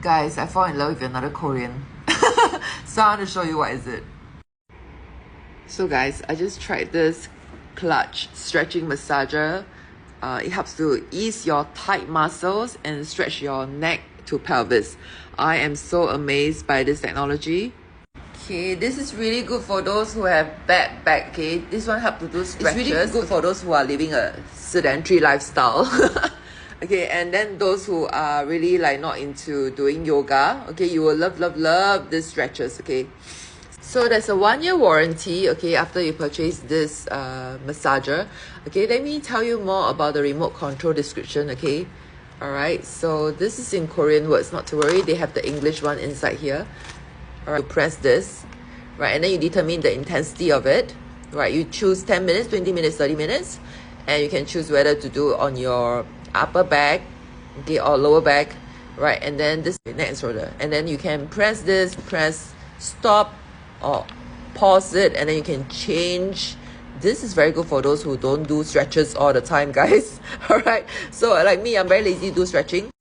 Guys, I fall in love with another Korean. So I want to show you what is it. So guys, I just tried this Klug stretching massager. It helps to ease your tight muscles and stretch your neck to pelvis. I am so amazed by this technology. Okay, this is really good for those who have bad back. Okay, this one helps to do stretches. It's really good for those who are living a sedentary lifestyle. Okay, and then those who are really like not into doing yoga, okay, you will love these stretches. Okay, so there's a 1-year warranty, okay, after you purchase this massager. Okay, let me tell you more about the remote control description. Okay, all right, so this is in Korean words, not to worry, they have the English one inside here. All right, you press this, right, and then you determine the intensity of it, right? You choose 10 minutes, 20 minutes, 30 minutes, and you can choose whether to do on your upper back, okay, or lower back, right? And then this neck and shoulder, and then you can press this, press stop or pause it, and then you can change. This is very good for those who don't do stretches all the time, guys. All right, so like me, I'm very lazy to do stretching.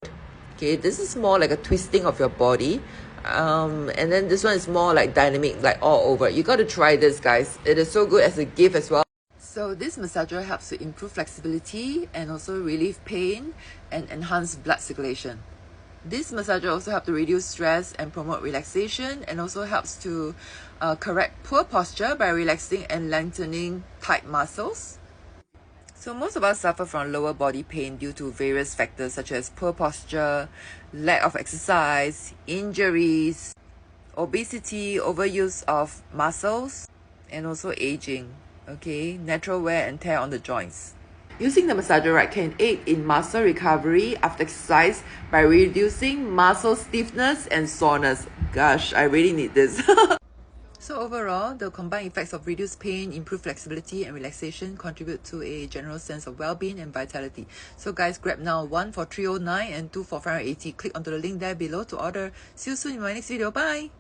Okay, this is more like a twisting of your body, and then this one is more like dynamic, like all over. You got to try this, guys. It is so good as a gift as well. So this massager helps to improve flexibility and also relieve pain and enhance blood circulation. This massager also helps to reduce stress and promote relaxation, and also helps to correct poor posture by relaxing and lengthening tight muscles. So most of us suffer from lower body pain due to various factors such as poor posture, lack of exercise, injuries, obesity, overuse of muscles, and also aging. Okay, natural wear and tear on the joints. Using the massager, right, can aid in muscle recovery after exercise by reducing muscle stiffness and soreness. Gosh, I really need this. So overall, the combined effects of reduced pain, improved flexibility, and relaxation contribute to a general sense of well-being and vitality. So guys, grab now 1 for $309 and 2 for $580. Click onto the link there below to order. See you soon in my next video. Bye!